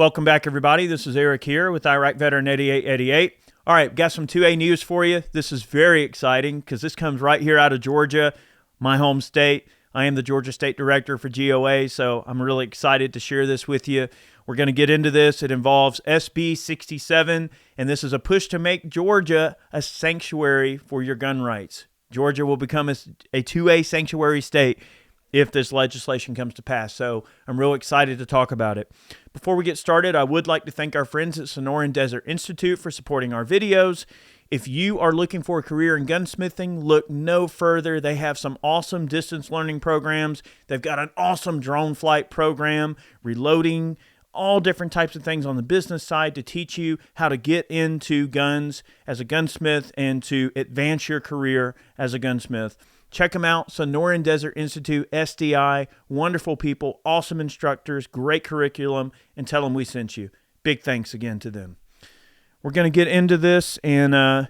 Welcome back, everybody. This is Eric here with Iraq Veteran 8888. All right, got some 2A news for you. This is very exciting because this comes right here out of Georgia, my home state. I am the Georgia State Director for GOA, so I'm really excited to share this with you. We're going to get into this. It involves SB 67, and this is a push to make Georgia a sanctuary for your gun rights. Georgia will become a 2A sanctuary state if this legislation comes to pass. So I'm real excited to talk about it. Before we get started, I would like to thank our friends at Sonoran Desert Institute for supporting our videos. If you are looking for a career in gunsmithing, look no further. They have some awesome distance learning programs. They've got an awesome drone flight program, reloading, all different types of things on the business side to teach you how to get into guns as a gunsmith and to advance your career as a gunsmith. Check them out, Sonoran Desert Institute, SDI, wonderful people, awesome instructors, great curriculum, and tell them we sent you. Big thanks again to them. We're going to get into this, and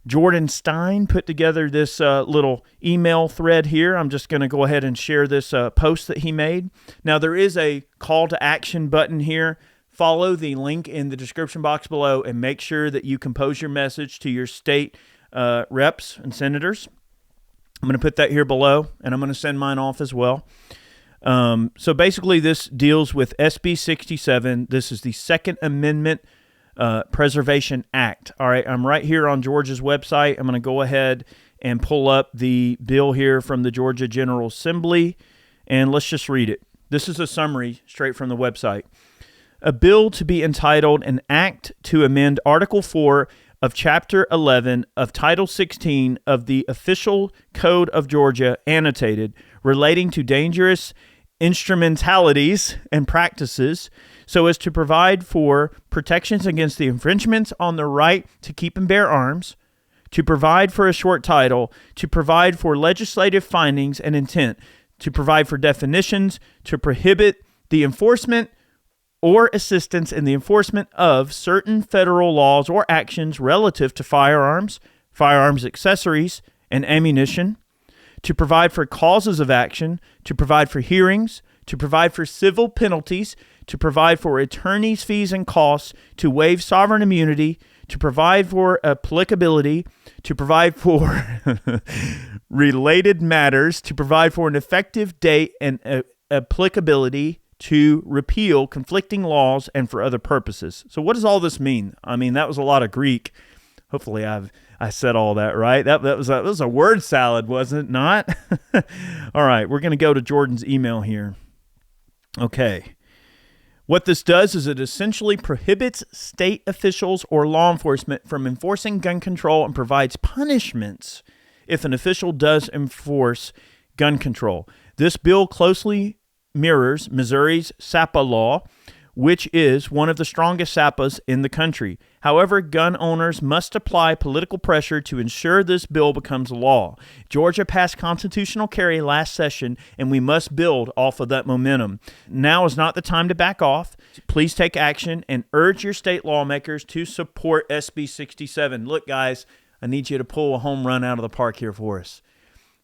Jordan Stein put together this little email thread here. I'm just going to go ahead and share this post that he made. Now, there is a call to action button here. Follow the link in the description box below and make sure that you compose your message to your state reps and senators. I'm going to put that here below, and I'm going to send mine off as well. So basically, this deals with SB 67. This is the Second Amendment Preservation Act. All right, I'm right here on Georgia's website. I'm going to go ahead and pull up the bill here from the Georgia General Assembly, and let's just read it. This is a summary straight from the website. A bill to be entitled An Act to Amend Article 4 of Chapter 11 of Title 16 of the Official Code of Georgia, annotated, relating to dangerous instrumentalities and practices, so as to provide for protections against the infringements on the right to keep and bear arms, to provide for a short title, to provide for legislative findings and intent, to provide for definitions, to prohibit the enforcement or assistance in the enforcement of certain federal laws or actions relative to firearms, firearms accessories, and ammunition, to provide for causes of action, to provide for hearings, to provide for civil penalties, to provide for attorneys' fees and costs, to waive sovereign immunity, to provide for applicability, to provide for related matters, to provide for an effective date and applicability, to repeal conflicting laws, and for other purposes. So what does all this mean? I mean, that was a lot of Greek. Hopefully I said all that right. That was a word salad, wasn't it not? All right, we're going to go to Jordan's email here. Okay. What this does is it essentially prohibits state officials or law enforcement from enforcing gun control and provides punishments if an official does enforce gun control. This bill closely mirrors Missouri's SAPA law, which is one of the strongest SAPAs in the country. However, gun owners must apply political pressure to ensure this bill becomes law. Georgia passed constitutional carry last session, and we must build off of that momentum. Now is not the time to back off. Please take action and urge your state lawmakers to support SB 67. Look, guys, I need you to pull a home run out of the park here for us.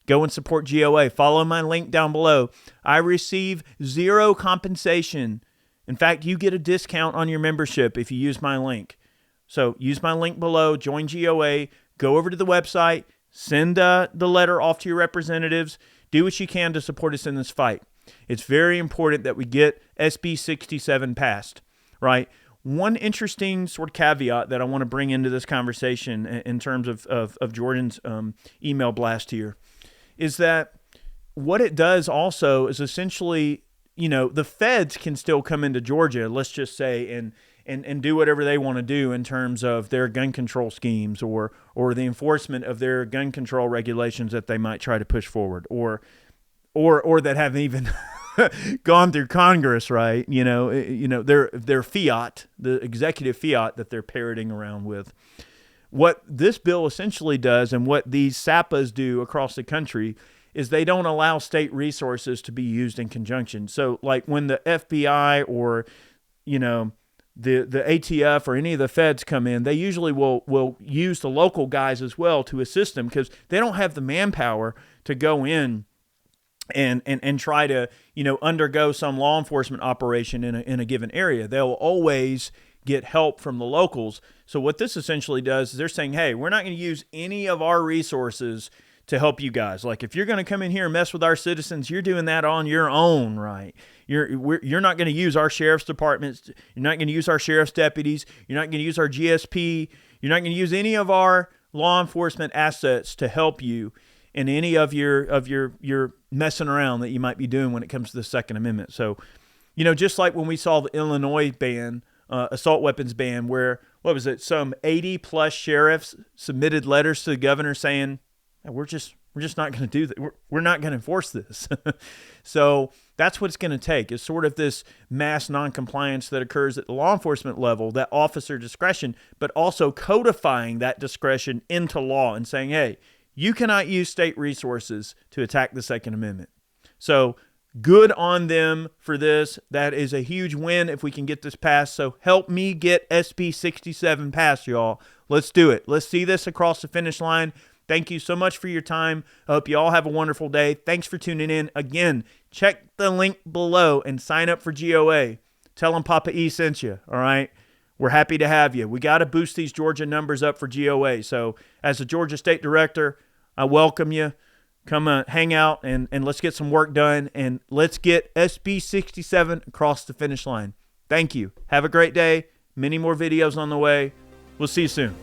Go and support GOA. Follow my link down below. I receive zero compensation. In fact, you get a discount on your membership if you use my link. So use my link below, join GOA, go over to the website, send the letter off to your representatives, do what you can to support us in this fight. It's very important that we get SB 67 passed, right? One interesting sort of caveat that I want to bring into this conversation in terms of Jordan's email blast here is that what it does also is essentially, you know, the feds can still come into Georgia, let's just say, and do whatever they want to do in terms of their gun control schemes or the enforcement of their gun control regulations that they might try to push forward or that haven't even gone through Congress, right? You know, their fiat, the executive fiat that they're parroting around with. What this bill essentially does and what these SAPAs do across the country is they don't allow state resources to be used in conjunction. So like when the FBI or, you know, the ATF or any of the feds come in, they usually will use the local guys as well to assist them because they don't have the manpower to go in and try to, undergo some law enforcement operation in a given area. They'll always get help from the locals. So what this essentially does is they're saying, hey, we're not going to use any of our resources to help you guys. Like, if you're going to come in here and mess with our citizens, you're doing that on your own, right? You're not going to use our sheriff's departments. You're not going to use our sheriff's deputies. You're not going to use our GSP. You're not going to use any of our law enforcement assets to help you in any of your messing around that you might be doing when it comes to the Second Amendment. So, just like when we saw the Illinois ban, assault weapons ban, where, what was it, some 80 plus sheriffs submitted letters to the governor saying, we're just not going to do that. We're not going to enforce this. So that's what it's going to take, is sort of this mass noncompliance that occurs at the law enforcement level, that officer discretion, but also codifying that discretion into law and saying, hey, you cannot use state resources to attack the Second Amendment. So good on them for this. That is a huge win if we can get this passed. So help me get SB 67 passed, y'all. Let's do it. Let's see this across the finish line. Thank you so much for your time. I hope you all have a wonderful day. Thanks for tuning in. Again, check the link below and sign up for GOA. Tell them Papa E sent you, all right? We're happy to have you. We got to boost these Georgia numbers up for GOA. So as a Georgia State Director, I welcome you. Come hang out and let's get some work done, and let's get SB 67 across the finish line. Thank you. Have a great day. Many more videos on the way. We'll see you soon.